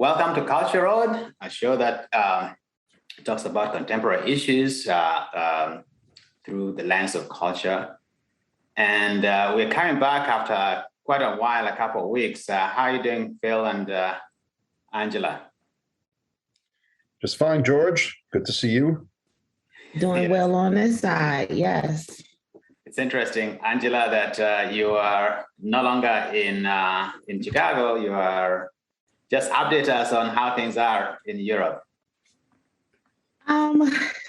Welcome to Culture Road, a show that talks about contemporary issues through the lens of culture. And we're coming back after quite a while, a couple of weeks. How are you doing, Phil and Angela? Just fine, George. Good to see you. Doing well on this side, yes. It's interesting, Angela, that you are no longer in Chicago. You are just update us on how things are in Europe.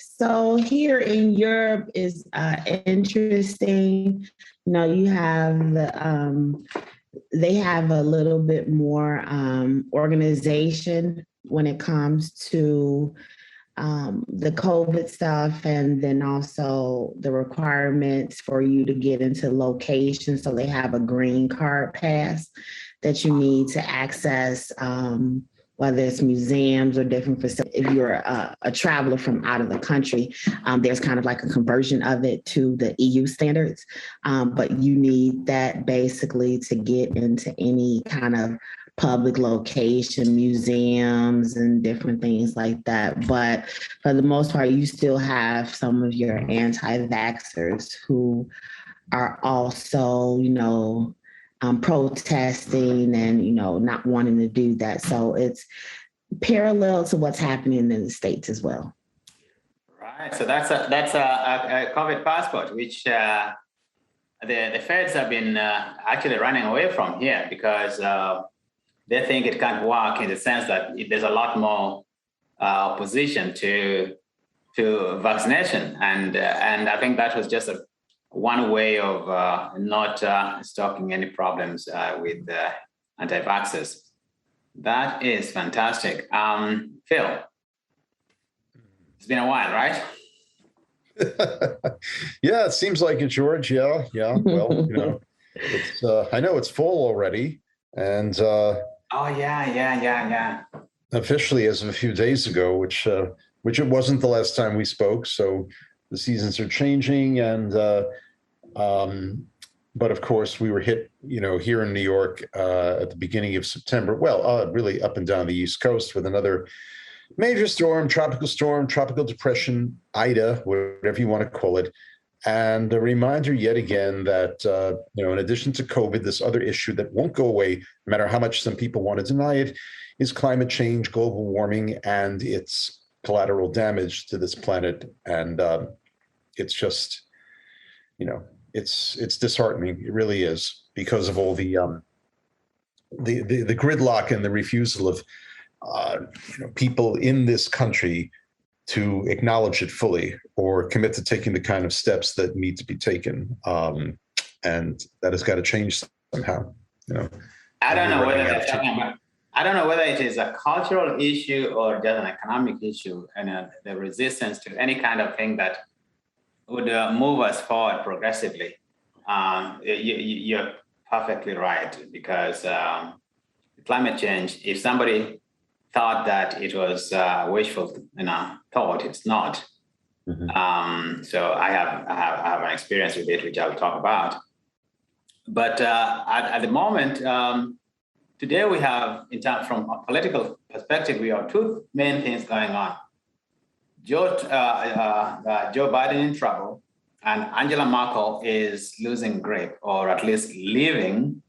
So here in Europe is interesting. You know, you have they have a little bit more organization when it comes to the COVID stuff, and then also the requirements for you to get into locations. So they have a green card pass that you need to access, whether it's museums or different facilities. If you're a traveler from out of the country, there's kind of like a conversion of it to the EU standards, but you need that basically to get into any kind of public location, museums and different things like that. But for the most part, you still have some of your anti-vaxxers who are also, protesting and, not wanting to do that. So it's parallel to what's happening in the States as well. Right. So that's a COVID passport, which the feds have been actually running away from here because they think it can't work in the sense that there's a lot more opposition to vaccination, and I think that was just one way of not stopping any problems with anti-vaxxers. That is fantastic. Phil, it's been a while, right? Yeah, it seems like it, George. Yeah. Well, it's I know it's fall already, and oh yeah. Officially, as of a few days ago, which it wasn't the last time we spoke. So the seasons are changing, and but of course we were hit, here in New York at the beginning of September. Well, really up and down the East Coast with another major storm, tropical depression, Ida, whatever you want to call it. And a reminder yet again that, in addition to COVID, this other issue that won't go away, no matter how much some people want to deny it, is climate change, global warming, and its collateral damage to this planet. And it's just, it's disheartening. It really is, because of all the gridlock and the refusal of people in this country to acknowledge it fully or commit to taking the kind of steps that need to be taken. And that has got to change somehow. I don't know whether it is a cultural issue or just an economic issue, and the resistance to any kind of thing that would move us forward progressively. You're perfectly right, because climate change, if somebody thought that it was wishful, thought, it's not. Mm-hmm. So I have an experience with it, which I'll talk about. But at the moment, today we have, from a political perspective, we have two main things going on. Joe Biden in trouble, and Angela Merkel is losing grip, or at least leaving,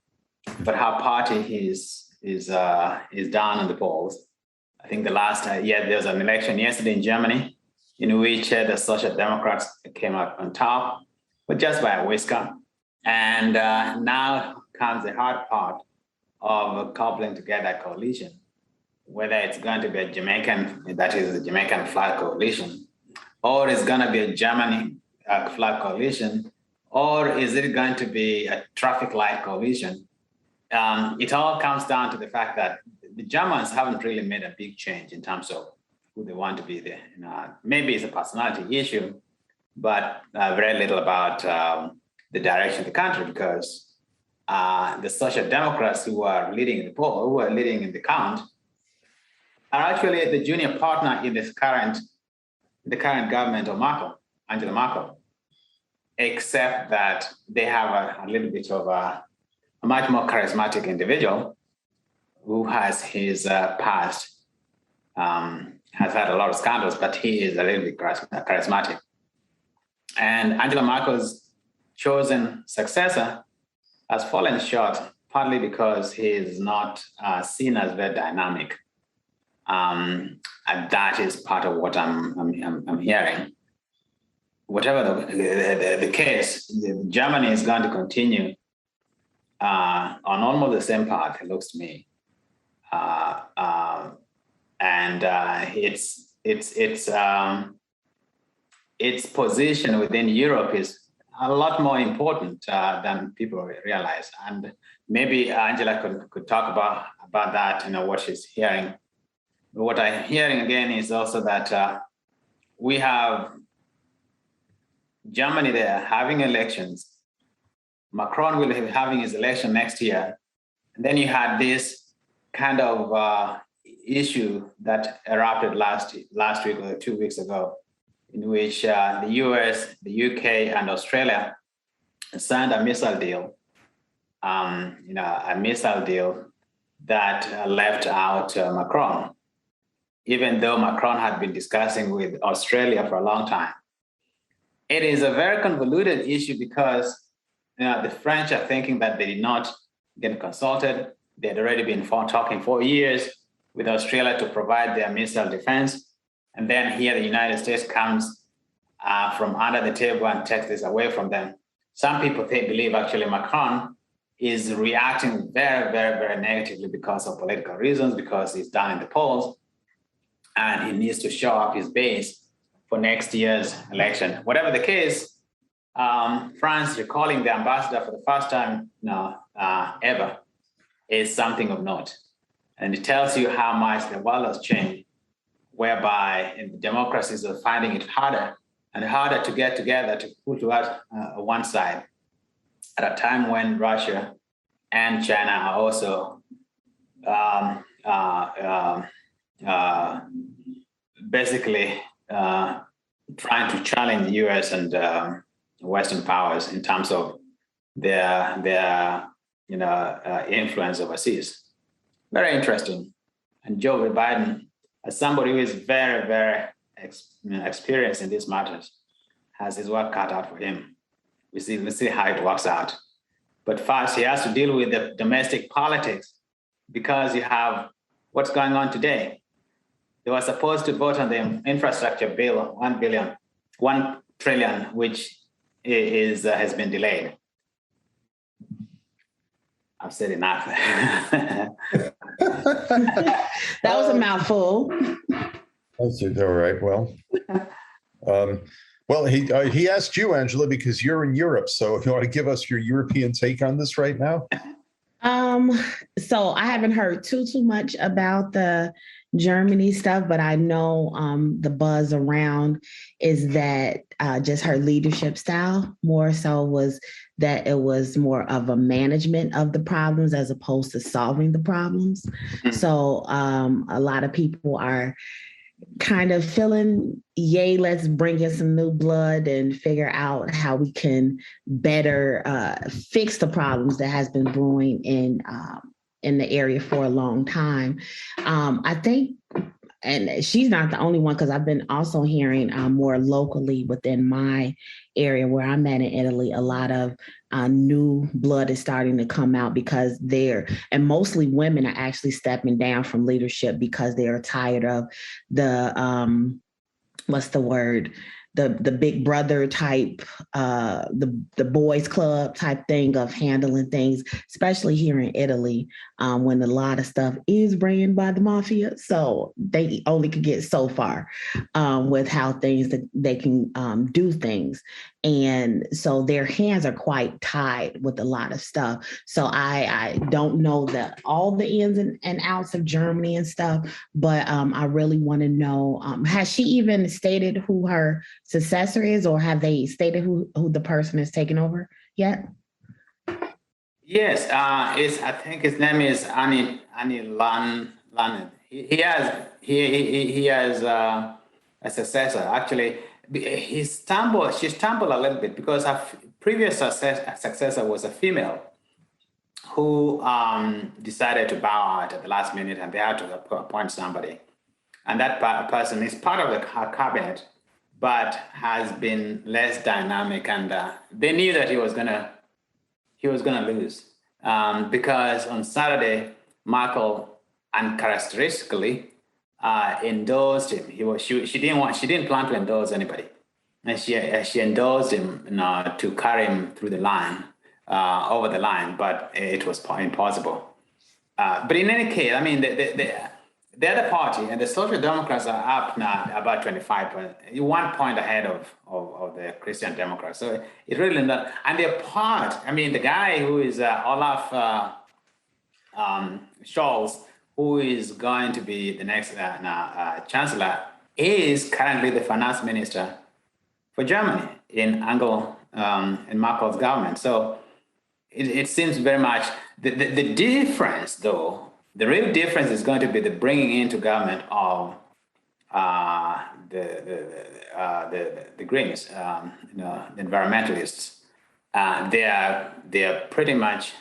but her party is down in the polls. I think the last there was an election yesterday in Germany in which the Social Democrats came out on top, but just by a whisker. And now comes the hard part of coupling together a coalition, whether it's going to be a Jamaican, that is the Jamaican flag coalition, or it's going to be a Germany flag coalition, or is it going to be a traffic light coalition? It all comes down to the fact that the Germans haven't really made a big change in terms of who they want to be there. Maybe it's a personality issue, but very little about the direction of the country, because the Social Democrats who are leading in the poll, who are leading in the count, are actually the junior partner in the current government of Angela Merkel, except that they have a little bit of a much more charismatic individual who has his past, has had a lot of scandals, but he is a little bit charismatic. And Angela Merkel's chosen successor has fallen short, partly because he is not seen as very dynamic. And that is part of what I'm hearing. Whatever the case, Germany is going to continue on almost the same path, it looks to me. And its position within Europe is a lot more important than people realize. And maybe Angela could talk about that, what she's hearing. But what I'm hearing again is also that we have Germany there having elections. Macron will be having his election next year. And then you had this kind of issue that erupted last week or 2 weeks ago, in which the US, the UK, and Australia signed a missile deal. A missile deal that left out Macron, even though Macron had been discussing with Australia for a long time. It is a very convoluted issue because the French are thinking that they did not get consulted. They had already been talking for years with Australia to provide their missile defense. And then here the United States comes from under the table and takes this away from them. Some people believe actually Macron is reacting very, very, very negatively because of political reasons, because he's down in the polls and he needs to show up his base for next year's election. Whatever the case, France recalling the ambassador for the first time ever is something of note. And it tells you how much the world has changed, whereby democracies are finding it harder and harder to get together to put towards one side at a time when Russia and China are also basically trying to challenge the US and Western powers in terms of their influence overseas. Very interesting. And Joe Biden, as somebody who is very, very experienced in these matters, has his work cut out for him. We'll see how it works out. But first, he has to deal with the domestic politics because you have what's going on today. They were supposed to vote on the infrastructure bill, $1 trillion, which has been delayed. I've said enough. That was a mouthful. That's all right. Well, he asked you, Angela, because you're in Europe. So you want to give us your European take on this right now? So I haven't heard too much about the Germany stuff, but I know the buzz around is that just her leadership style more so was that it was more of a management of the problems as opposed to solving the problems. Mm-hmm. So a lot of people are kind of feeling, yay, let's bring in some new blood and figure out how we can better fix the problems that has been brewing in the area for a long time. I think, and she's not the only one, because I've been also hearing more locally within my area where I'm at in Italy, a lot of new blood is starting to come out because and mostly women are actually stepping down from leadership because they're tired of the, what's the word? The big brother type, the boys club type thing of handling things, especially here in Italy, when a lot of stuff is ran by the mafia. So they only could get so far with how they can do things. And so their hands are quite tied with a lot of stuff. So I don't know all the ins and outs of Germany and stuff, but I really want to know, has she even stated who her successor is, or have they stated who the person is taking over yet? Yes, I think his name is Annie Lannan. He has a successor. Actually, she stumbled a little bit because her previous successor was a female, who decided to bow out at the last minute, and they had to appoint somebody. And that person is part of the cabinet, but has been less dynamic. And they knew that he was gonna lose because on Saturday, Merkel uncharacteristically endorsed him. She didn't plan to endorse anybody, and she endorsed him to carry him through the line, over the line, but it was impossible. But in any case, I mean, the other party and the Social Democrats are up now about 1 point ahead of the Christian Democrats. So it really not, and they're part. I mean, the guy who is Olaf Scholz, who is going to be the next chancellor, is currently the finance minister for Germany in Merkel's government. So it seems very much the difference, though. The real difference is going to be the bringing into government of the Greens, the environmentalists. They are pretty much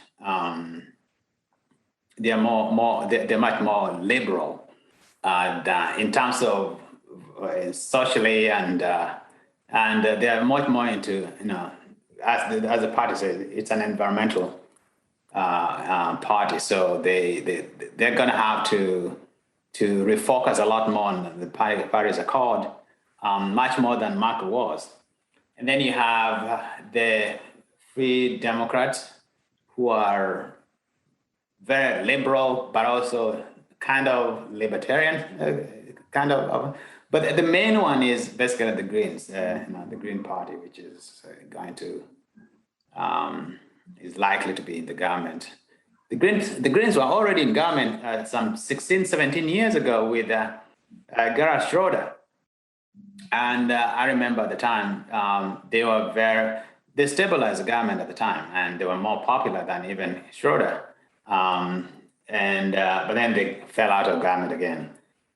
they're much more liberal in terms of socially, and they are much more into, as the party says, it's an environmental party. So they're going to have to refocus a lot more on the Paris Accord, much more than Merkel was. And then you have the Free Democrats, who are very liberal, but also kind of libertarian, but the main one is basically the Greens, the Green Party, which is going to is likely to be in the government. The Greens were already in government some 16, 17 years ago with Gerhard Schroeder. And I remember at the time, they stabilized the government at the time, and they were more popular than even Schroeder. But then they fell out of government again.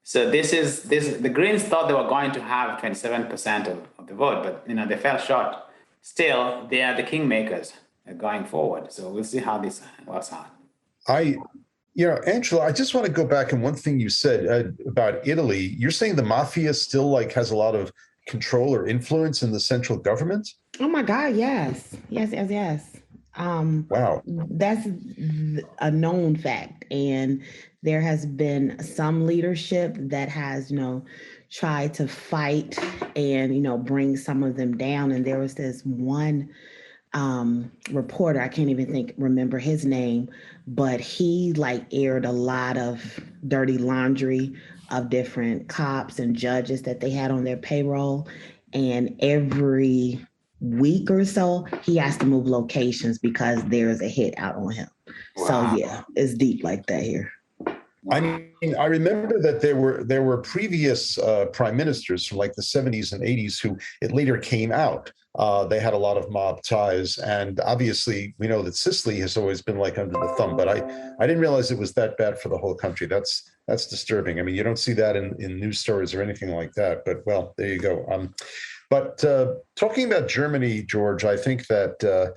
So the Greens thought they were going to have 27% of the vote, but they fell short. Still, they are the kingmakers going forward. So we'll see how this works out. Angela, I just want to go back on one thing you said about Italy. You're saying the mafia still has a lot of control or influence in the central government? Oh my God, yes. Wow. That's a known fact. And there has been some leadership that has, tried to fight and, bring some of them down. And there was this one reporter, I can't even remember his name, but he aired a lot of dirty laundry of different cops and judges that they had on their payroll. And every week or so, he has to move locations because there's a hit out on him. Wow. So yeah, it's deep like that here. I mean, I remember that there were previous prime ministers from the 70s and 80s who it later came out. They had a lot of mob ties, and obviously we know that Sicily has always been under the thumb. But I didn't realize it was that bad for the whole country. That's disturbing. I mean, you don't see that in news stories or anything like that. But well, there you go. But talking about Germany, George, I think that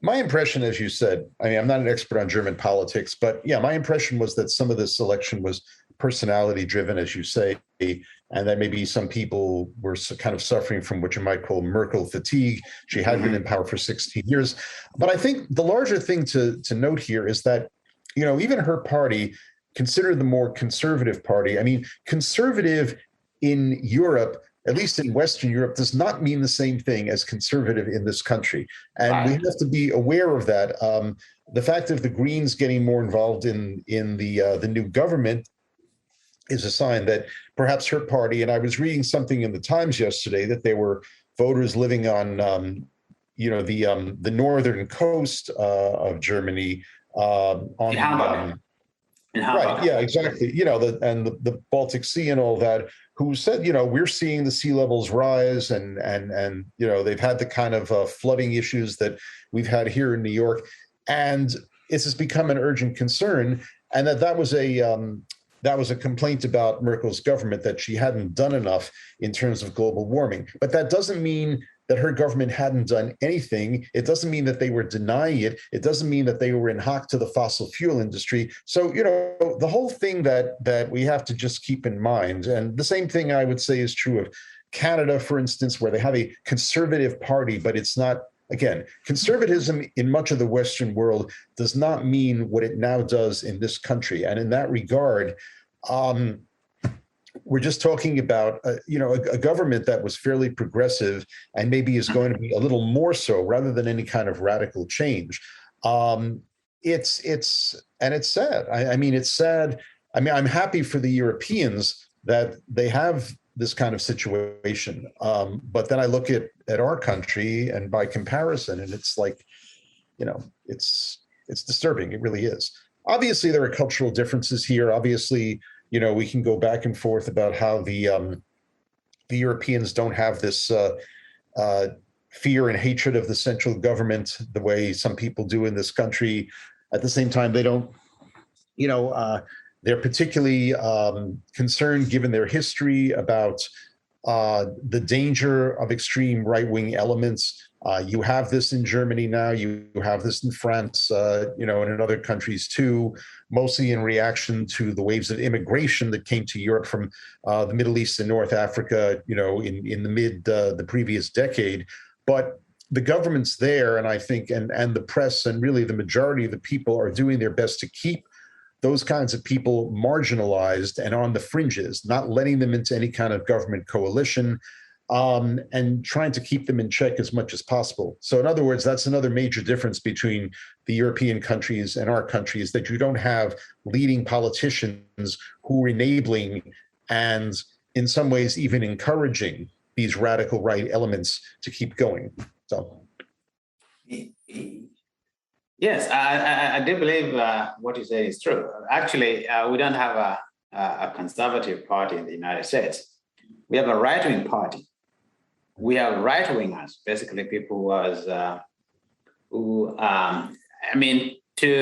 my impression, as you said, I mean, I'm not an expert on German politics, but yeah, my impression was that some of this election was personality driven, as you say, and that maybe some people were kind of suffering from what you might call Merkel fatigue. She had been in power for 16 years. But I think the larger thing to note here is that, even her party, considered the more conservative party, I mean, conservative in Europe, at least in Western Europe, does not mean the same thing as conservative in this country. And we have to be aware of that. The fact of the Greens getting more involved in the new government is a sign that perhaps her party, and I was reading something in the Times yesterday, that there were voters living on the northern coast of Germany, on Hamburg. Right, yeah, exactly. The Baltic Sea and all that, who said, we're seeing the sea levels rise, and they've had the kind of flooding issues that we've had here in New York, and this has become an urgent concern, and that was a complaint about Merkel's government, that she hadn't done enough in terms of global warming. But that doesn't mean that her government hadn't done anything. It doesn't mean that they were denying it. It doesn't mean that they were in hock to the fossil fuel industry. So, the whole thing that we have to just keep in mind, and the same thing I would say is true of Canada, for instance, where they have a conservative party, but it's not, again, conservatism in much of the Western world does not mean what it now does in this country. And in that regard, we're just talking about, a government that was fairly progressive and maybe is going to be a little more so rather than any kind of radical change. It's sad. I mean, it's sad. I mean, I'm happy for the Europeans that they have this kind of situation. But then I look at our country and by comparison, and it's like, it's disturbing. It really is. Obviously, there are cultural differences here. Obviously, we can go back and forth about how the Europeans don't have this fear and hatred of the central government the way some people do in this country. At the same time, they don't, they're particularly concerned, given their history, about the danger of extreme right-wing elements. You have this in Germany now. You have this in France, and in other countries too, mostly in reaction to the waves of immigration that came to Europe from the Middle East and North Africa, in the previous decade. But the governments there, and I think, and the press, and really the majority of the people are doing their best to keep those kinds of people marginalized and on the fringes, not letting them into any kind of government coalition, and trying to keep them in check as much as possible. So in other words, that's another major difference between the European countries and our countries, that you don't have leading politicians who are enabling and in some ways even encouraging these radical right elements to keep going. So. Yes, I do believe what you say is true. Actually, we don't have a conservative party in the United States. We have a right-wing party. We have right-wingers, basically people to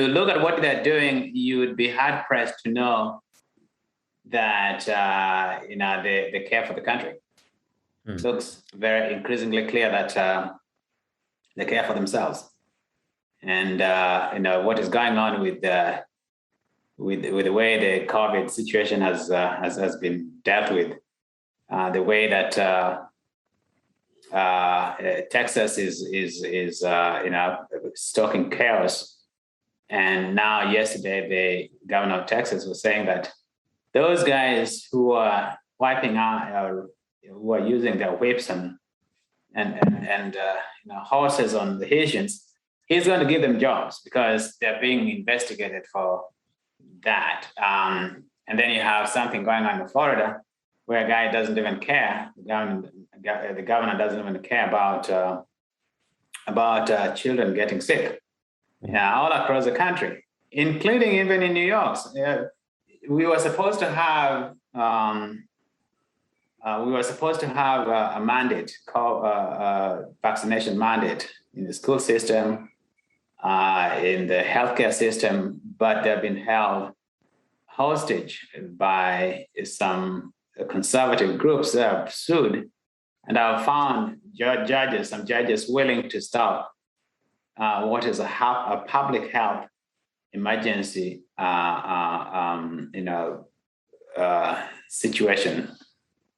look at what they're doing, you would be hard-pressed to know that they care for the country. It looks very increasingly clear that they care for themselves. And what is going on with the way the COVID situation has been dealt with, the way that Texas is stoking chaos, and now yesterday the governor of Texas was saying that those guys who are wiping out, who are using their whips and horses on the Haitians, he's going to give them jobs because they're being investigated for that. And then you have something going on in Florida where a guy doesn't even care. The governor doesn't even care about children getting sick. All across the country, including even in New York. We were supposed to have a mandate called vaccination mandate in the school system, in the healthcare system, but they've been held hostage by some conservative groups that have sued, and I've found some judges willing to stop what is a public health emergency, situation.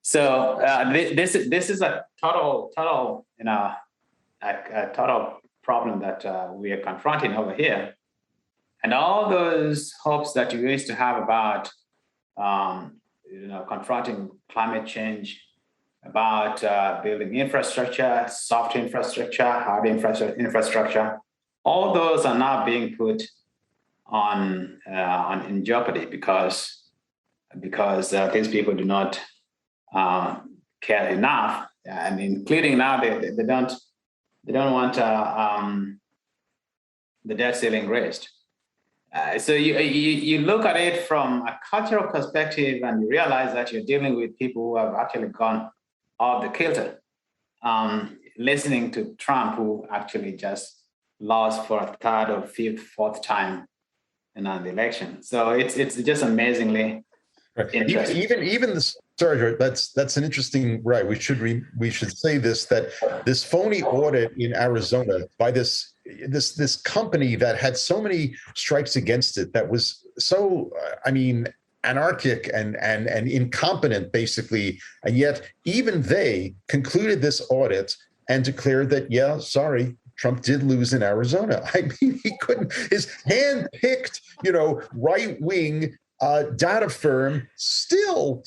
So this is a total problem that we are confronting over here, and all those hopes that you used to have about confronting climate change, about building infrastructure, soft infrastructure, hard infrastructure, all those are now being put on in jeopardy because these people do not care enough, and including now they don't want the debt ceiling raised. So you look at it from a cultural perspective, and you realize that you're dealing with people who have actually gone off the kilter. Listening to Trump, who actually just lost for a third or fourth time in the election. So it's just amazingly Right. interest. Even the sorry, that's an interesting right. We should say this, that this phony audit in Arizona by this company that had so many strikes against it, that was so I mean anarchic and incompetent basically, and yet even they concluded this audit and declared that yeah, sorry, Trump did lose in Arizona. I mean, he couldn't, his hand-picked, right-wing data firm still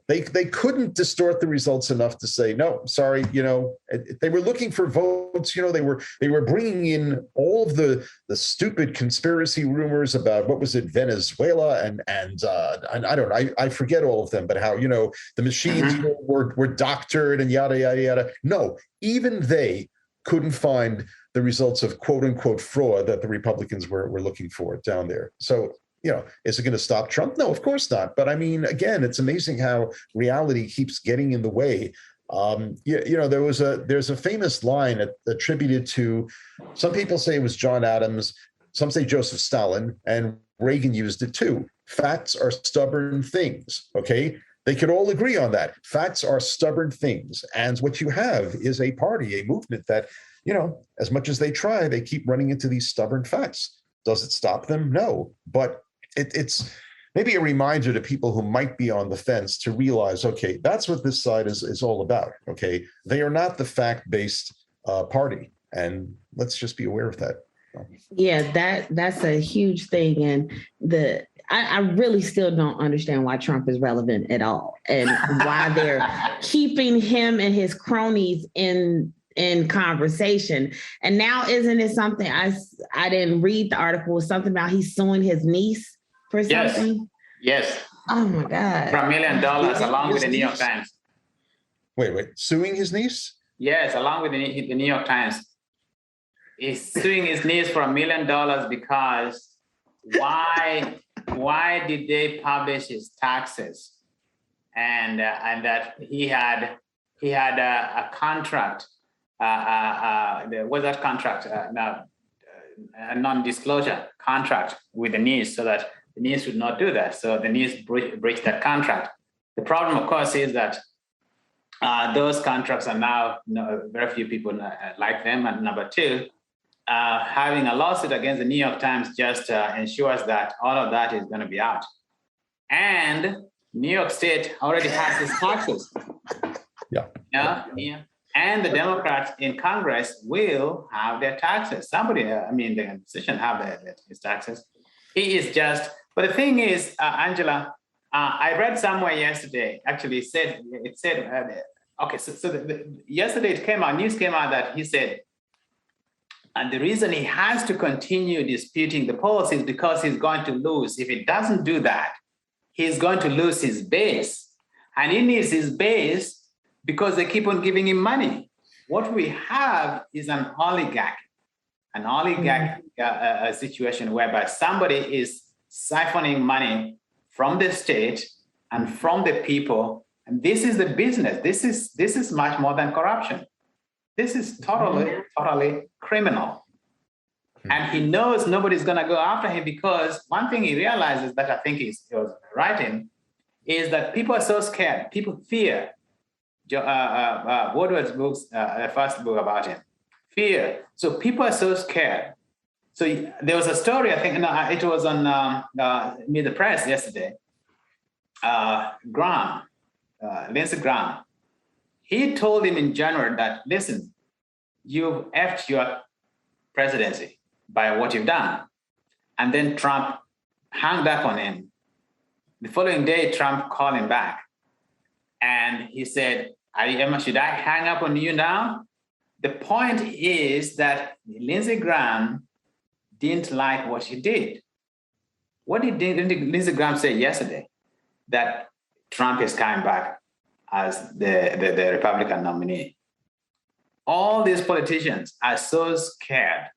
they couldn't distort the results enough to say no, sorry. They were looking for votes. They were bringing in all of the stupid conspiracy rumors about what was it, Venezuela and I forget all of them, but how the machines were doctored and yada yada yada. No, even they couldn't find the results of quote unquote fraud that the Republicans were looking for down there. So is it going to stop Trump? No, of course not. But I mean, again, it's amazing how reality keeps getting in the way. There's a famous line attributed to, some people say it was John Adams, some say Joseph Stalin, and Reagan used it too. Facts are stubborn things. Okay. They could all agree on that. Facts are stubborn things. And what you have is a party, a movement that, as much as they try, they keep running into these stubborn facts. Does it stop them? No. But it's maybe a reminder to people who might be on the fence to realize, okay, that's what this side is all about. Okay, they are not the fact-based party, and let's just be aware of that. Yeah, that's a huge thing, and I really still don't understand why Trump is relevant at all, and why they're keeping him and his cronies in conversation. And now, isn't it something I didn't read the article, something about he's suing his niece for something? Yes. Oh my God. For $1 million, along with the New York Times. Wait, suing his niece? Yes, along with the New York Times. He's suing his niece for $1 million because why did they publish his taxes? And that he had a contract. Was that contract? A non-disclosure contract with the niece, so that the niece would not do that. So the niece breached that contract. The problem, of course, is that those contracts are now very few people like them. And number two, having a lawsuit against the New York Times just ensures that all of that is going to be out. And New York State already has its taxes. Yeah. And the Democrats in Congress will have their taxes. The opposition have his taxes. He is just, but the thing is, Angela, I read somewhere yesterday, actually yesterday news came out that he said, and the reason he has to continue disputing the policies because he's going to lose. If he doesn't do that, he's going to lose his base. And he needs his base because they keep on giving him money. What we have is an oligarchy situation whereby somebody is siphoning money from the state and from the people. And this is the business. This is much more than corruption. This is totally criminal. And he knows nobody's going to go after him because one thing he realizes that I think he was writing is that people are so scared. People fear. Woodward's books, the first book about him, fear. So people are so scared. So there was a story, I think, it was on Meet the Press yesterday. Lindsey Graham, he told him in January that, listen, you've effed your presidency by what you've done. And then Trump hung up on him. The following day, Trump called him back. And he said, should I hang up on you now? The point is that Lindsey Graham didn't like what he did. What did Lindsey Graham say yesterday? That Trump is coming back as the Republican nominee. All these politicians are so scared.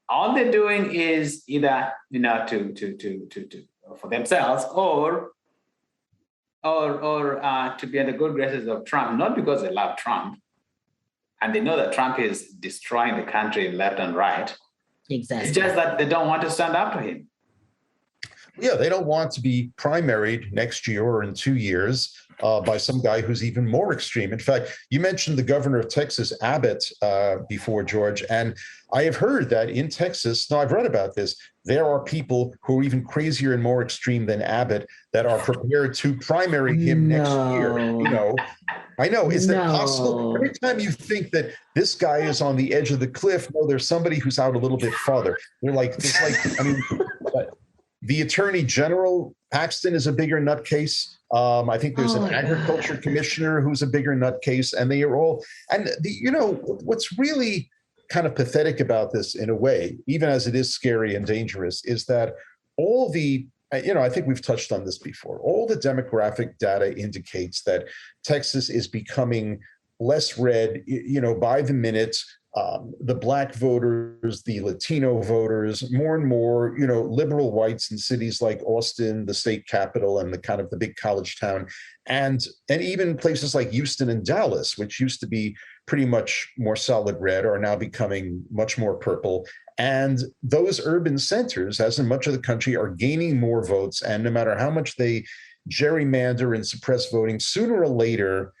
All they're doing is either, to for themselves or to be in the good graces of Trump, not because they love Trump and they know that Trump is destroying the country left and right. Exactly. It's just that they don't want to stand up to him. Yeah, they don't want to be primaried next year or in 2 years by some guy who's even more extreme. In fact, you mentioned the governor of Texas, Abbott, before, George, and I have heard that in Texas, now I've read about this, there are people who are even crazier and more extreme than Abbott that are prepared to primary him next year. I know. Is that possible? Every time you think that this guy is on the edge of the cliff, no, there's somebody who's out a little bit farther. They're like, it's like, I mean, the Attorney General, Paxton, is a bigger nutcase. I think there's an agriculture commissioner who's a bigger nutcase, and they are all. And what's really kind of pathetic about this, in a way, even as it is scary and dangerous, is that all the. I think we've touched on this before. All the demographic data indicates that Texas is becoming less red, by the minute. The Black voters, the Latino voters, more and more, liberal whites in cities like Austin, the state capital, and the kind of the big college town, and even places like Houston and Dallas, which used to be pretty much more solid red, are now becoming much more purple. And those urban centers, as in much of the country, are gaining more votes. And no matter how much they gerrymander and suppress voting, sooner or later,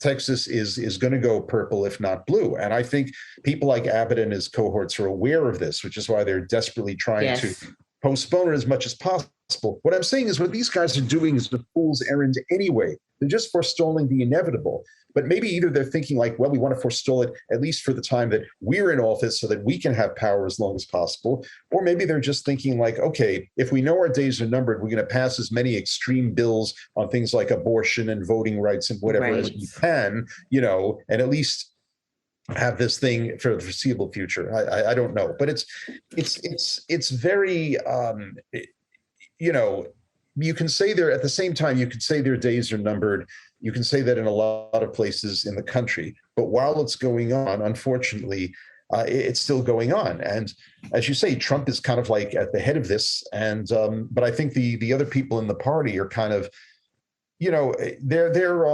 Texas is going to go purple, if not blue. And I think people like Abbott and his cohorts are aware of this, which is why they're desperately trying to postpone it as much as possible. What I'm saying is what these guys are doing is the fool's errand anyway. They're just forestalling the inevitable. But maybe either they're thinking like, well, we want to forestall it at least for the time that we're in office so that we can have power as long as possible. Or maybe they're just thinking like, okay, if we know our days are numbered, we're going to pass as many extreme bills on things like abortion and voting rights and whatever as we can, and at least have this thing for the foreseeable future. I don't know, but it's very, you can say there at the same time, you can say their days are numbered. You can say that in a lot of places in the country, but while it's going on, unfortunately, it's still going on. And as you say, Trump is kind of like at the head of this. And but I think the other people in the party are kind of, they're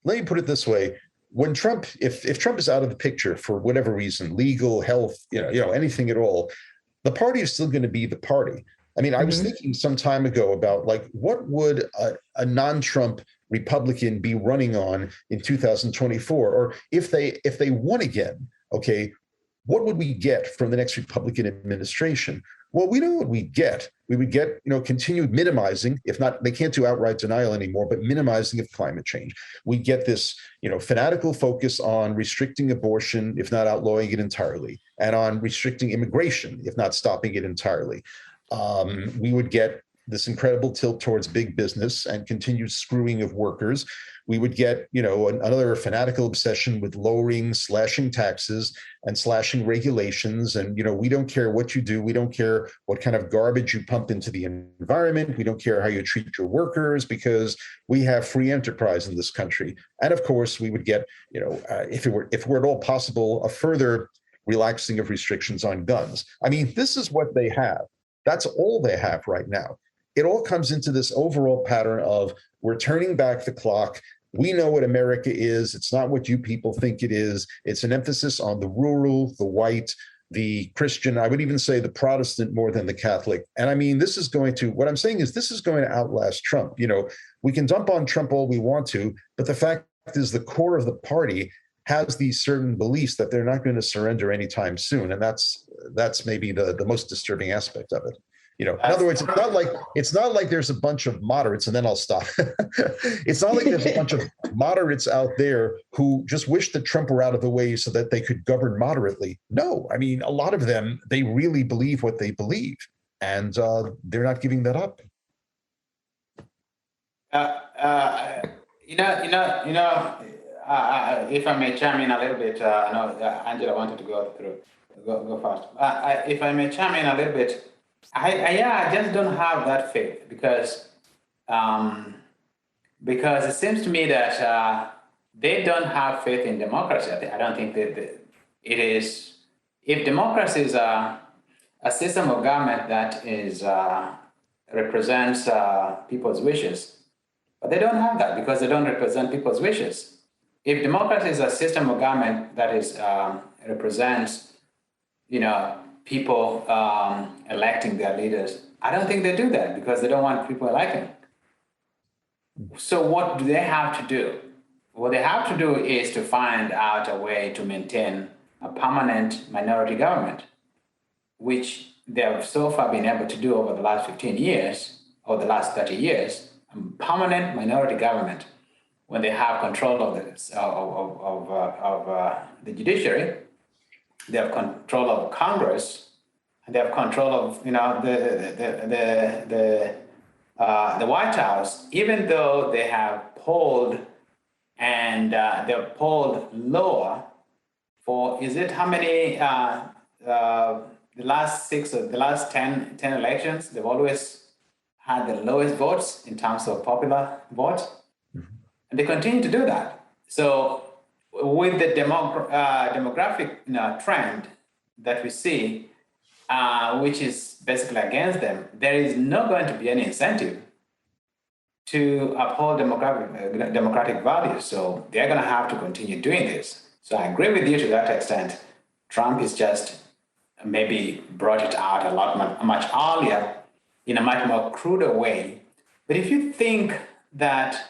let me put it this way. When Trump, if Trump is out of the picture for whatever reason, legal, health, anything at all, the party is still going to be the party. I mean, I was thinking some time ago about like, what would a non-Trump Republican be running on in 2024? Or if they won again, what would we get from the next Republican administration? Well, we know what we get. We would get, continued minimizing, if not, they can't do outright denial anymore, but minimizing of climate change. We get this, fanatical focus on restricting abortion, if not outlawing it entirely, and on restricting immigration, if not stopping it entirely. We would get this incredible tilt towards big business and continued screwing of workers. We would get, another fanatical obsession with slashing taxes and slashing regulations. And, we don't care what you do. We don't care what kind of garbage you pump into the environment. We don't care how you treat your workers because we have free enterprise in this country. And of course, we would get, if it were at all possible, a further relaxing of restrictions on guns. I mean, this is what they have. That's all they have right now. It all comes into this overall pattern of we're turning back the clock. We know what America is. It's not what you people think it is. It's an emphasis on the rural, the white, the Christian, I would even say the Protestant more than the Catholic. And I mean, what I'm saying is this is going to outlast Trump. We can dump on Trump all we want to, but the fact is the core of the party has these certain beliefs that they're not going to surrender anytime soon. And that's maybe the most disturbing aspect of it. In other words, it's not like there's a bunch of moderates, and then I'll stop. It's not like there's a bunch of moderates out there who just wish that Trump were out of the way so that they could govern moderately. No, I mean, a lot of them, they really believe what they believe, and they're not giving that up. If I may chime in a little bit, I know Angela wanted to go first. If I may chime in a little bit, I just don't have that faith because it seems to me that they don't have faith in democracy. I don't think that it is. If democracy is a system of government that is represents people's wishes, but they don't have that because they don't represent people's wishes. If democracy is a system of government that is represents, people electing their leaders. I don't think they do that because they don't want people electing. So what do they have to do? What they have to do is to find out a way to maintain a permanent minority government, which they have so far been able to do over the last 15 years or the last 30 years, a permanent minority government when they have control of the judiciary, they have control of Congress, and they have control of the White House, even though they have polled and they're polled lower for, is it how many, the last 6 or the last 10 elections, they've always had the lowest votes in terms of popular vote. And they continue to do that. So with the demographic trend that we see, which is basically against them, there is not going to be any incentive to uphold democratic values. So they're going to have to continue doing this. So I agree with you to that extent. Trump is just maybe brought it out a lot much earlier in a much more cruder way. But if you think that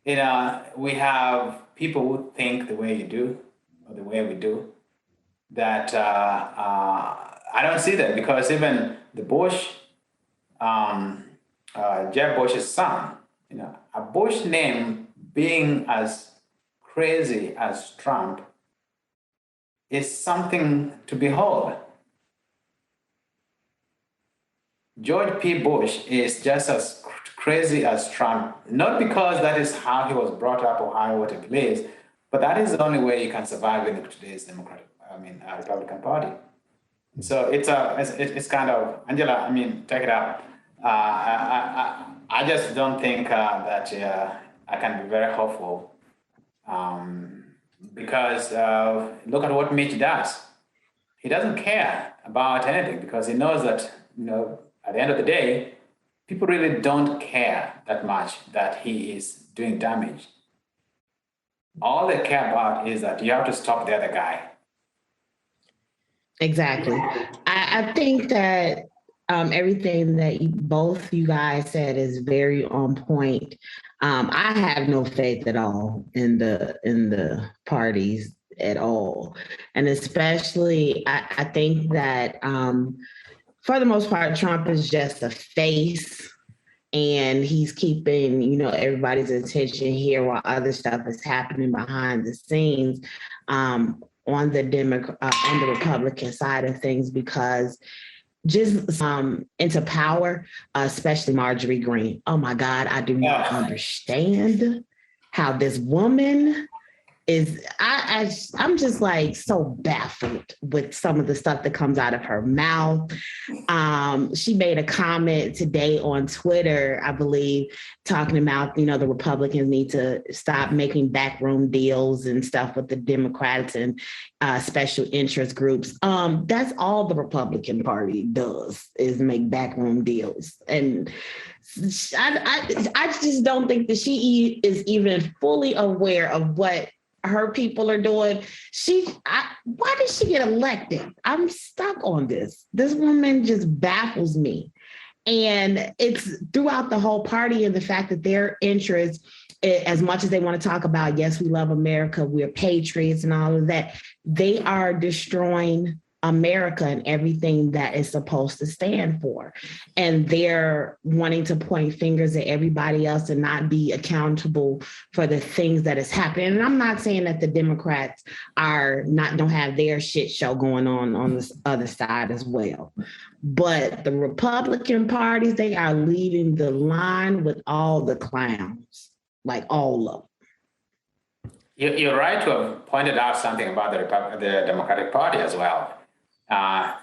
we have people who think the way you do or the way we do, that I don't see that, because even the Bush, Jeb Bush's son, a Bush name being as crazy as Trump is something to behold. George P. Bush is just as crazy as Trump, not because that is how he was brought up or how what he believes, but that is the only way you can survive in today's Republican Party. So it's kind of, Angela, take it up. I just don't think that I can be very hopeful because look at what Mitch does. He doesn't care about anything because he knows that, at the end of the day, people really don't care that much that he is doing damage. All they care about is that you have to stop the other guy. Exactly. I think that everything that both you guys said is very on point. I have no faith at all in the parties at all, and especially I think that for the most part, Trump is just a face, and he's keeping everybody's attention here while other stuff is happening behind the scenes. On the Republican side of things, because just into power, especially Marjorie Greene. Oh my God, I do not understand how this woman is. I'm just like so baffled with some of the stuff that comes out of her mouth. She made a comment today on Twitter, I believe, talking about, the Republicans need to stop making backroom deals and stuff with the Democrats and special interest groups. That's all the Republican Party does, is make backroom deals. And I just don't think that she is even fully aware of what her people are doing. Why did she get elected? I'm stuck on this. This woman just baffles me. And it's throughout the whole party, and the fact that their interests, as much as they want to talk about, yes, we love America, we're patriots and all of that, they are destroying America and everything that is supposed to stand for. And they're wanting to point fingers at everybody else and not be accountable for the things that is happening. And I'm not saying that the Democrats don't have their shit show going on this other side as well. But the Republican parties, they are leading the line with all the clowns, like all of them. You're right to have pointed out something about the Democratic Party as well.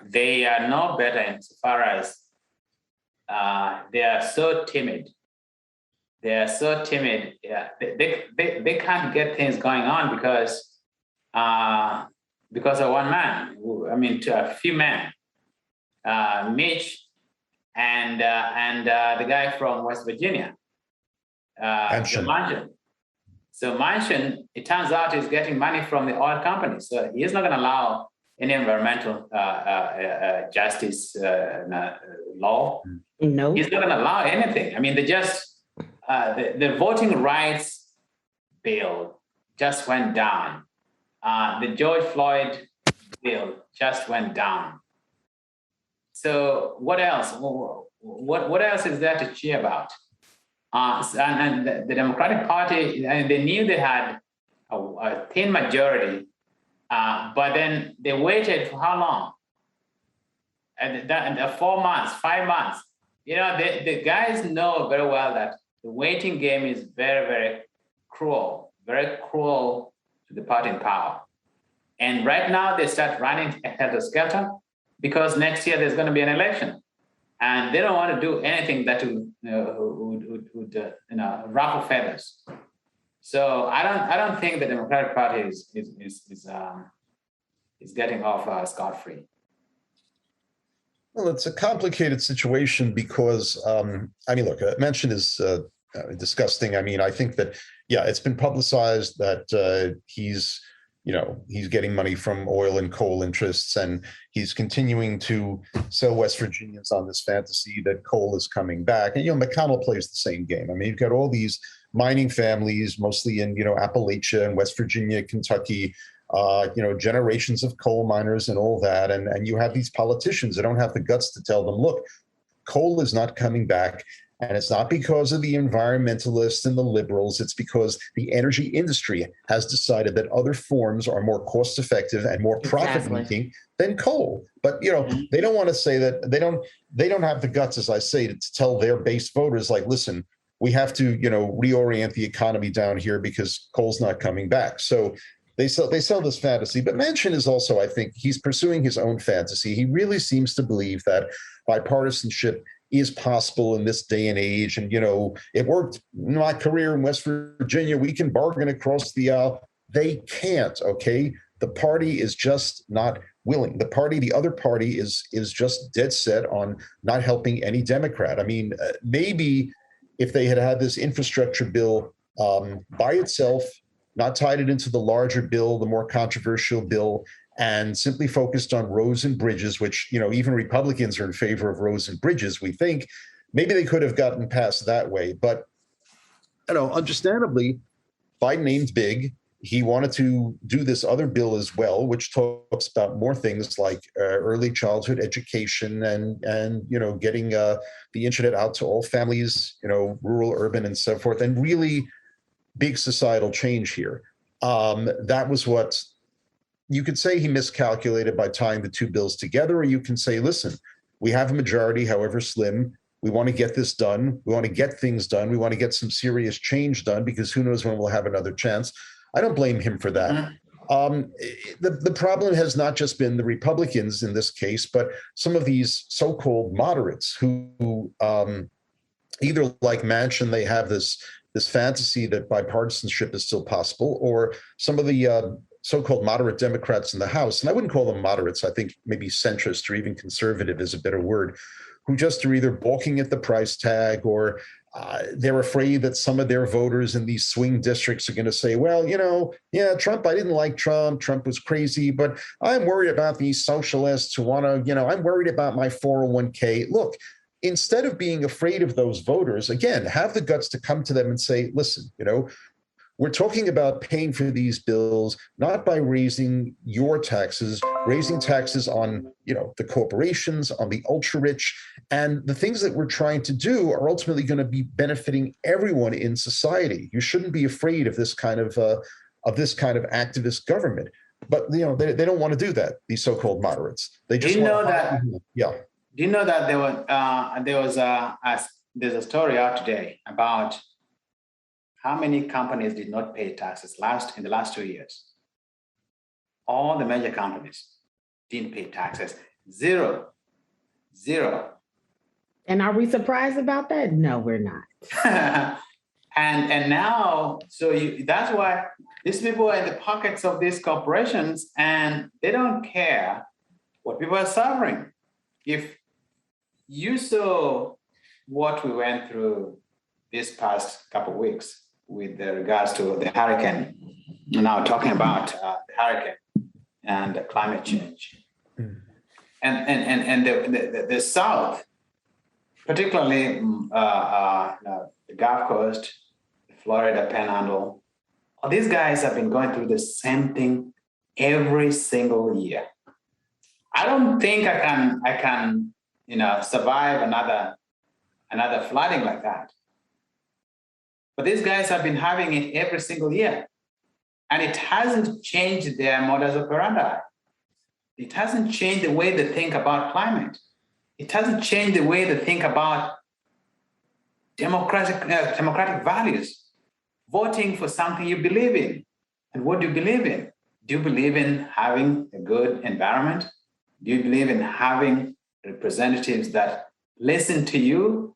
They are no better insofar as they are so timid. They are so timid. Yeah, they can't get things going on because of one man. To a few men, Mitch and the guy from West Virginia, Manchin. So Manchin, it turns out, is getting money from the oil companies. So he's not going to allow any environmental justice law. No. He's not going to allow anything. I mean, the voting rights bill just went down. The George Floyd bill just went down. So what else? What else is there to cheer about? And the Democratic Party, and they knew they had a thin majority, but then they waited for how long? And 4 months, 5 months. You know, the guys know very well that the waiting game is very, very cruel to the party in power. And right now they start running helter-skelter because next year there's going to be an election. And they don't want to do anything that would ruffle feathers. So I don't think the Democratic Party is getting off scot-free. Well, it's a complicated situation because I mean, look, mention is disgusting. I mean, I think that it's been publicized that he's getting money from oil and coal interests, and he's continuing to sell West Virginians on this fantasy that coal is coming back. And, McConnell plays the same game. I mean, you've got all these mining families, mostly in, Appalachia and West Virginia, Kentucky, generations of coal miners and all that. And you have these politicians that don't have the guts to tell them, look, coal is not coming back. And it's not because of the environmentalists and the liberals. It's because the energy industry has decided that other forms are more cost effective and more profit making than coal. But, they don't want to say that. They don't have the guts, as I say, to tell their base voters, like, listen, we have to, reorient the economy down here because coal's not coming back. So they sell this fantasy. But Manchin is also, I think, he's pursuing his own fantasy. He really seems to believe that bipartisanship is possible in this day and age. And, it worked in my career in West Virginia. We can bargain across the aisle. They can't, okay? The party is just not willing. The other party is just dead set on not helping any Democrat. I mean, maybe if they had had this infrastructure bill by itself, not tied it into the larger bill, the more controversial bill, and simply focused on roads and bridges, which, even Republicans are in favor of roads and bridges, we think, maybe they could have gotten past that way. But, understandably, Biden aimed big. He wanted to do this other bill as well, which talks about more things like early childhood education and getting the internet out to all families, rural, urban, and so forth, and really big societal change here. That was what you could say he miscalculated by tying the two bills together, or you can say, listen, we have a majority, however slim. We want to get this done. We want to get things done. We want to get some serious change done because who knows when we'll have another chance. I don't blame him for that. The problem has not just been the Republicans in this case, but some of these so-called moderates who either like Manchin, they have this fantasy that bipartisanship is still possible, or some of the so-called moderate Democrats in the House, and I wouldn't call them moderates, I think maybe centrist or even conservative is a better word, who just are either balking at the price tag or they're afraid that some of their voters in these swing districts are going to say, well, Trump, I didn't like Trump. Trump was crazy, but I'm worried about these socialists who want to, I'm worried about my 401k. Look, instead of being afraid of those voters, again, have the guts to come to them and say, listen, we're talking about paying for these bills, not by raising your taxes, raising taxes on, the corporations, on the ultra rich, and the things that we're trying to do are ultimately going to be benefiting everyone in society. You shouldn't be afraid of this kind of activist government. But they don't want to do that. These so-called moderates. They just Do you know that? Yeah. Do you know that there's a story out today about how many companies did not pay taxes in the last 2 years? All the major companies didn't pay taxes. Zero. And are we surprised about that? No, we're not. and now, that's why these people are in the pockets of these corporations, and they don't care what people are suffering. If you saw what we went through this past couple of weeks with regards to the hurricane, now talking about the hurricane and climate change. Mm. And the South, particularly the Gulf Coast, Florida Panhandle, these guys have been going through the same thing every single year. I don't think I can survive another flooding like that. But these guys have been having it every single year, and it hasn't changed their modus operandi. It hasn't changed the way they think about climate. It hasn't changed the way they think about democratic values, voting for something you believe in. And what do you believe in? Do you believe in having a good environment? Do you believe in having representatives that listen to you?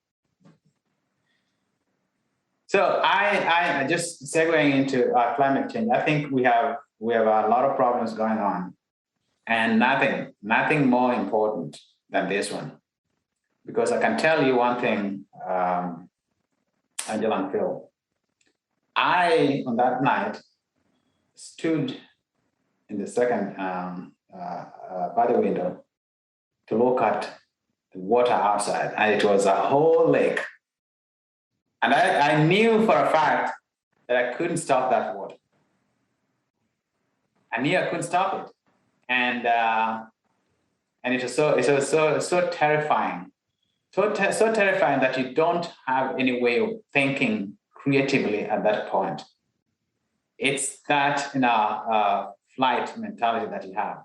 So I just segueing into climate change, I think we have a lot of problems going on, and nothing more important than this one. Because I can tell you one thing, Angela and Phil, I, on that night, stood in the second, by the window to look at the water outside, and it was a whole lake. And I knew for a fact that I couldn't stop that water. I knew I couldn't stop it. And it was so terrifying. So terrifying that you don't have any way of thinking creatively at that point. It's that flight mentality that you have.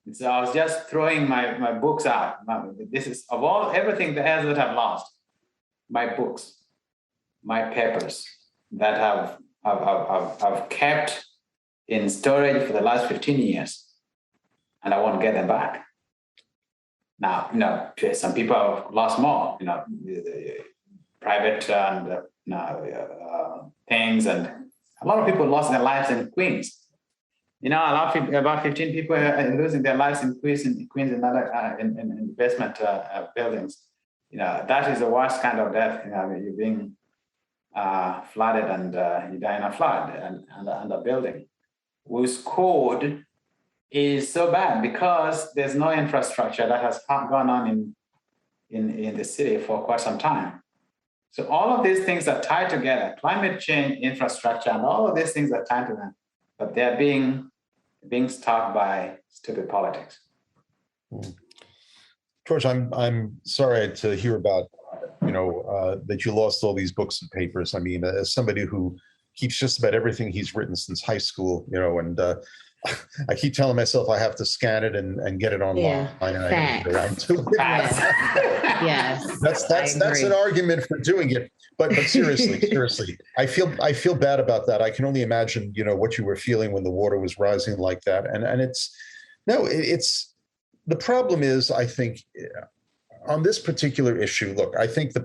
And so I was just throwing my books out. This is of everything else that I've lost. My books, my papers that I've kept in storage for the last 15 years, and I won't get them back. Now, some people have lost more, private and things, and a lot of people lost their lives in Queens. About 15 people are losing their lives in Queens and other in basement buildings. That is the worst kind of death. You're being flooded and you die in a flood and a building whose code is so bad because there's no infrastructure that has gone on in the city for quite some time. So all of these things are tied together: climate change, infrastructure, and all of these things are tied together, but they're being stopped by stupid politics. George, I'm sorry to hear about that you lost all these books and papers. I mean, as somebody who keeps just about everything he's written since high school, and I keep telling myself I have to scan it and get it online. Yeah, and I haven't get around to it. Yes. That's an argument for doing it. But seriously, I feel bad about that. I can only imagine, what you were feeling when the water was rising like that. And it's the problem is, I think, on this particular issue, look, I think the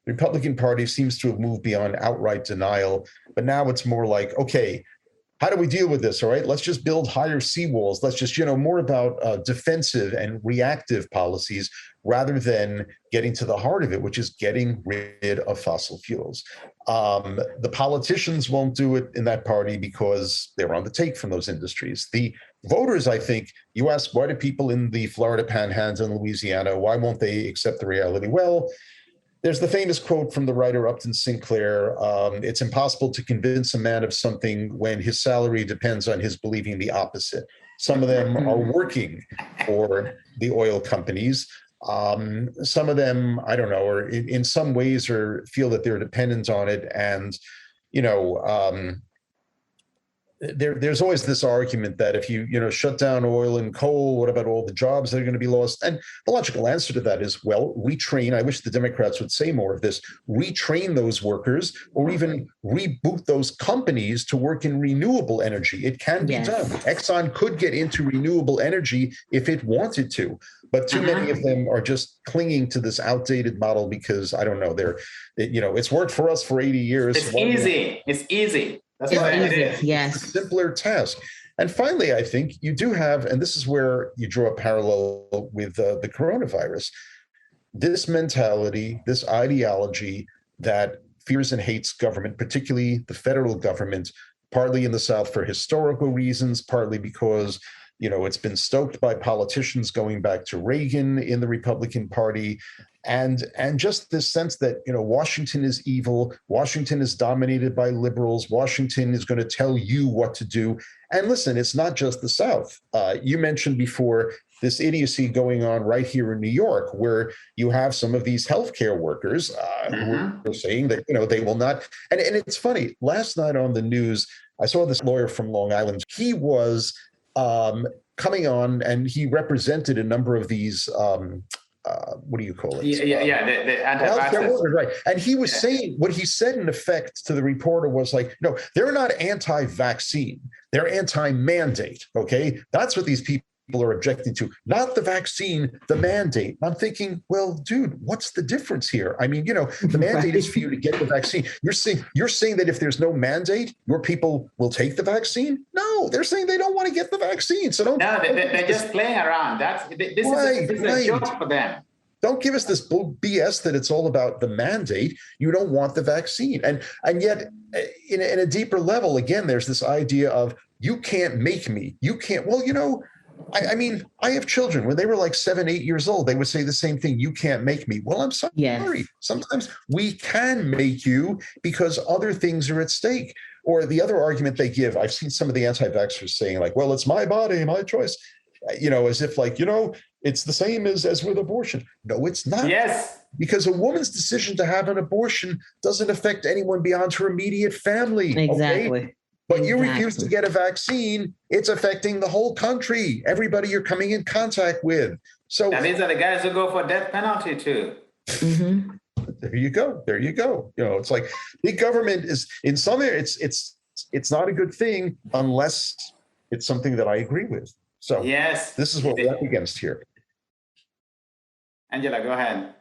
Republican Party seems to have moved beyond outright denial, but now it's more like, okay, how do we deal with this? All right, let's just build higher seawalls. Let's just, more about defensive and reactive policies rather than getting to the heart of it, which is getting rid of fossil fuels. The politicians won't do it in that party because they're on the take from those industries. The voters, I think, you ask, why do people in the Florida Panhandle and Louisiana, why won't they accept the reality? Well, there's the famous quote from the writer Upton Sinclair, it's impossible to convince a man of something when his salary depends on his believing the opposite. Some of them are working for the oil companies. Some of them, I don't know, or in some ways feel that they're dependent on it. And, there's always this argument that if you shut down oil and coal, what about all the jobs that are going to be lost? And the logical answer to that is, well, retrain. I wish the Democrats would say more of this. Retrain those workers, or even reboot those companies to work in renewable energy. It can be done. Exxon could get into renewable energy if it wanted to, but too many of them are just clinging to this outdated model because, I don't know, it's worked for us for 80 years. It's easy. It's easy. That's It's why easy. Yes. It's a simpler task. And finally, I think you do have, and this is where you draw a parallel with the coronavirus, this mentality, this ideology that fears and hates government, particularly the federal government, partly in the South for historical reasons, partly because, it's been stoked by politicians going back to Reagan in the Republican Party. And just this sense that, Washington is evil, Washington is dominated by liberals, Washington is going to tell you what to do. And listen, it's not just the South. You mentioned before this idiocy going on right here in New York, where you have some of these healthcare workers who are saying that, they will not. And it's funny, last night on the news, I saw this lawyer from Long Island. He was coming on and he represented a number of these what do you call it? The anti-vaxxers. Right. And he was saying, what he said in effect to the reporter was like, no, they're not anti-vaccine. They're anti-mandate. Okay. That's what these people are objecting to, not the vaccine, the mandate. I'm thinking, well, dude, what's the difference here? I mean, the mandate is for you to get the vaccine. You're saying that if there's no mandate, your people will take the vaccine? No, they're saying they don't want to get the vaccine. So don't. No, they're just playing around. This is a joke for them. Don't give us this BS that it's all about the mandate. You don't want the vaccine. And yet, in a deeper level, again, there's this idea of you can't make me. You can't. Well, I mean, I have children. When they were like 7, 8 years old, they would say the same thing. You can't make me. Well, I'm sorry. Yes. Sometimes we can make you because other things are at stake. Or the other argument they give, I've seen some of the anti-vaxxers saying like, well, it's my body, my choice, as if like, it's the same as with abortion. No, it's not. Yes. Because a woman's decision to have an abortion doesn't affect anyone beyond her immediate family. Exactly. Okay? But you refuse to get a vaccine, it's affecting the whole country, everybody you're coming in contact with. So and these are the guys who go for death penalty too. Mm-hmm. There you go. It's like big government is in some areas, it's not a good thing unless it's something that I agree with. So yes, this is what we're up against here. Angela, go ahead.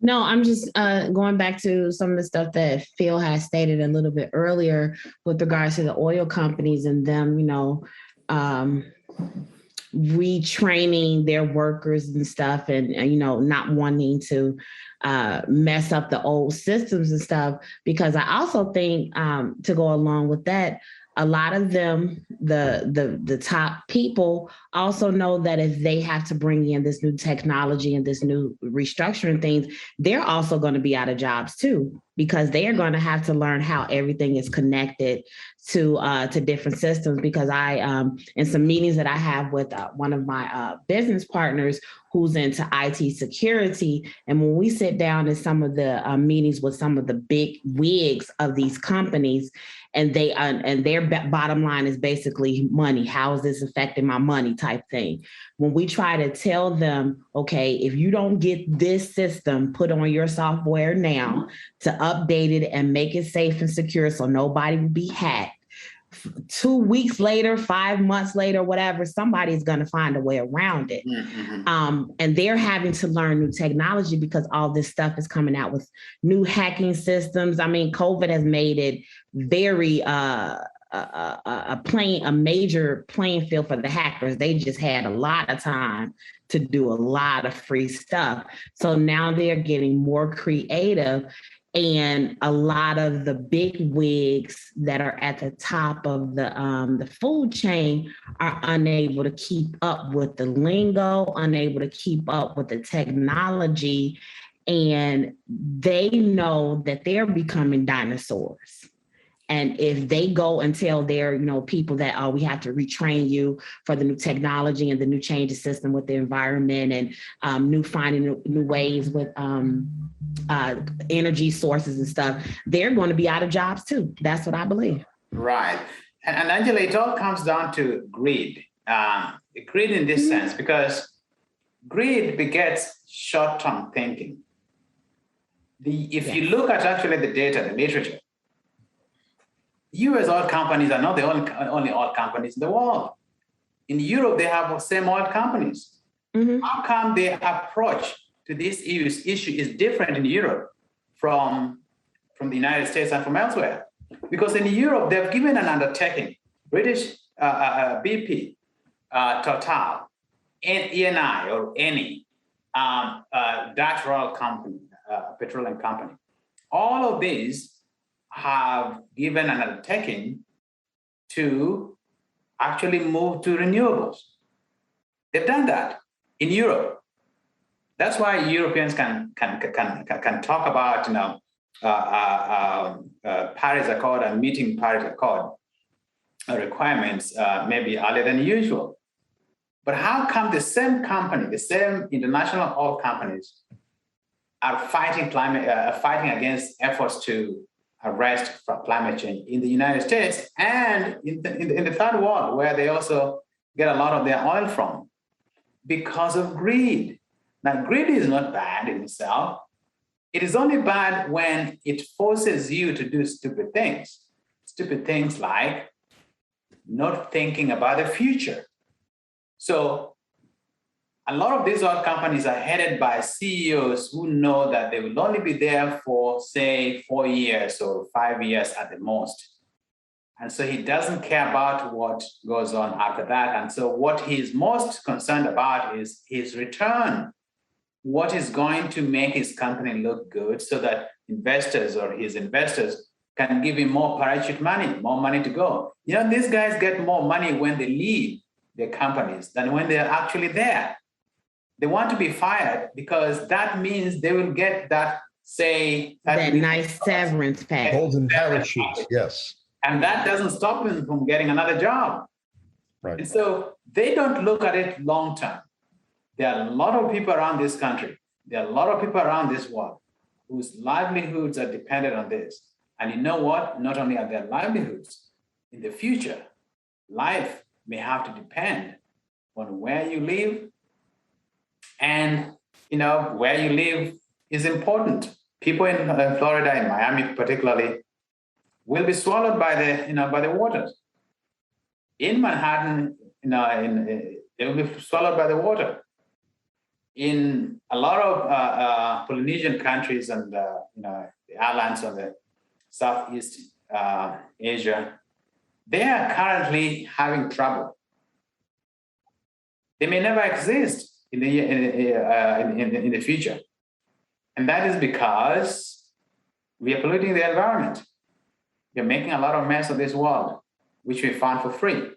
No, I'm just going back to some of the stuff that Phil has stated a little bit earlier with regards to the oil companies and them, retraining their workers and stuff and not wanting to mess up the old systems and stuff. Because I also think to go along with that, a lot of them, the top people also know that if they have to bring in this new technology and this new restructuring things, they're also going to be out of jobs too, because they are going to have to learn how everything is connected to different systems. Because I, in some meetings that I have with one of my business partners who's into IT security, and when we sit down in some of the meetings with some of the big wigs of these companies, and their bottom line is basically money. How is this affecting my money type thing? When we try to tell them, okay, if you don't get this system put on your software now to update it and make it safe and secure so nobody will be hacked, 2 weeks later, 5 months later, whatever, somebody's going to find a way around it. Mm-hmm. And they're having to learn new technology because all this stuff is coming out with new hacking systems. I mean, COVID has made it very a major playing field for the hackers. They just had a lot of time to do a lot of free stuff. So now they're getting more creative. And a lot of the big wigs that are at the top of the food chain are unable to keep up with the lingo, unable to keep up with the technology, and they know that they're becoming dinosaurs. And if they go and tell their, people that, oh, we have to retrain you for the new technology and the new changes system with the environment and finding new ways with energy sources and stuff, they're going to be out of jobs too. That's what I believe. Right. And Angela, it all comes down to greed. Greed in this sense, because greed begets short-term thinking. If you look at actually the data, the literature, US oil companies are not the only oil companies in the world. In Europe, they have the same oil companies. Mm-hmm. How come their approach to this issue is different in Europe from the United States and from elsewhere? Because in Europe, they've given an undertaking, British BP, Total, ENI or any, Dutch oil company, petroleum company. All of these have given an undertaking to actually move to renewables. They've done that in Europe. That's why Europeans can talk about Paris Accord and meeting Paris Accord requirements maybe earlier than usual. But how come the same company, the same international oil companies, are fighting against efforts to arrest climate change in the United States and in the third world, where they also get a lot of their oil from? Because of greed. Now, greed is not bad in itself. It is only bad when it forces you to do stupid things. Stupid things like not thinking about the future. So a lot of these oil companies are headed by CEOs who know that they will only be there for, say, 4 years or 5 years at the most. And so he doesn't care about what goes on after that. And so what he's most concerned about is his return. What is going to make his company look good so that investors or his investors can give him more parachute money, more money to go. You know, these guys get more money when they leave their companies than when they're actually there. They want to be fired because that means they will get that, say, that nice severance package. Golden parachutes, yes. And that doesn't stop them from getting another job. Right. And so they don't look at it long term. There are a lot of people around this country, there are a lot of people around this world whose livelihoods are dependent on this. And you know what? Not only are their livelihoods, in the future, life may have to depend on where you live. And, you know, where you live is important. People in Florida, in Miami particularly, will be swallowed by the waters. In Manhattan, they will be swallowed by the water. In a lot of Polynesian countries and the islands on the Southeast Asia, they are currently having trouble. They may never exist in the future, and that is because we are polluting the environment. We are making a lot of mess of this world, which we found for free.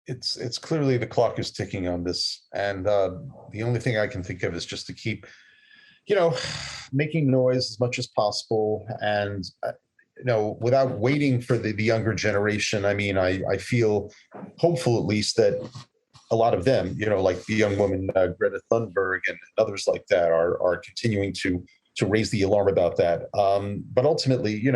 It's clearly the clock is ticking on this, and the only thing I can think of is just to keep, making noise as much as possible, and without waiting for the younger generation. I mean, I feel hopeful at least that a lot of them, like the young woman Greta Thunberg and others like that, are continuing to raise the alarm about that. But ultimately, you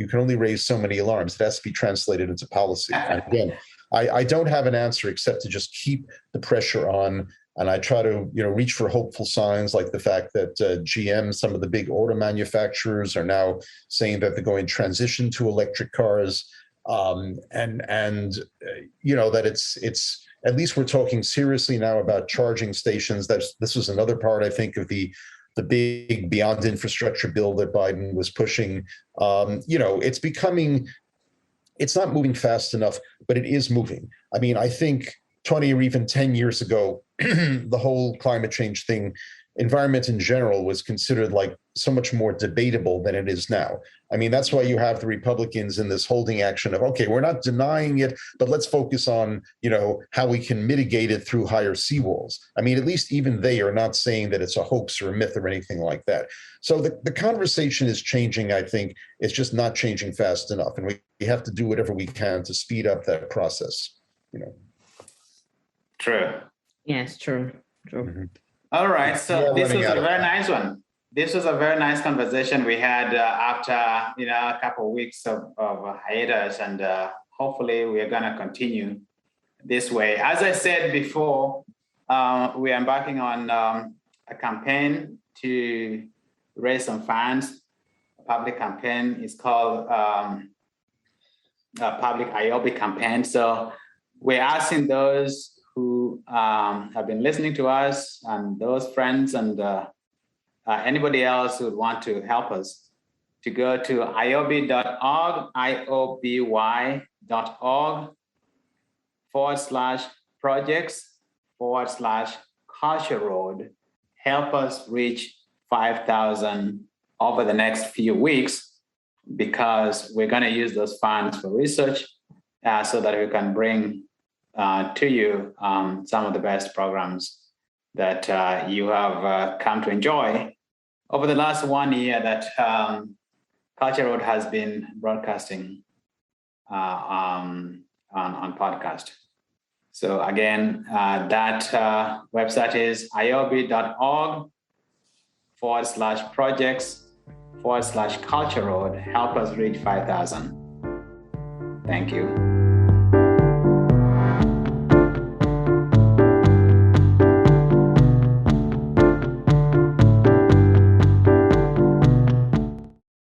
can only raise so many alarms. It has to be translated into policy. And again, I don't have an answer except to just keep the pressure on. And I try to, reach for hopeful signs like the fact that GM, some of the big auto manufacturers, are now saying that they're going to transition to electric cars, and that it's at least we're talking seriously now about charging stations. This was another part, I think, of the big beyond infrastructure bill that Biden was pushing. It's not moving fast enough, but it is moving. I mean, I think 20 or even 10 years ago, the whole climate change thing, environment in general, was considered like so much more debatable than it is now. I mean, that's why you have the Republicans in this holding action of, okay, we're not denying it, but let's focus on, how we can mitigate it through higher seawalls. I mean, at least even they are not saying that it's a hoax or a myth or anything like that. So the conversation is changing, I think. It's just not changing fast enough. And we have to do whatever we can to speed up that process, True. Yes, true. Mm-hmm. All right. So this was a very nice one. This was a very nice conversation we had after a couple of weeks of hiatus, and hopefully we are going to continue this way. As I said before, we are embarking on a campaign to raise some funds. A public campaign. It's called a public IOB campaign. So we're asking those who have been listening to us and those friends and anybody else who would want to help us to go to ioby.org, IOBY.org/projects/Culture Road. Help us reach 5,000 over the next few weeks. because we're going to use those funds for research so that we can bring to you some of the best programs that you have come to enjoy over the last 1 year that Culture Road has been broadcasting on podcast. So again, that website is iob.org/projects/Culture Road. Help us reach 5,000. Thank you.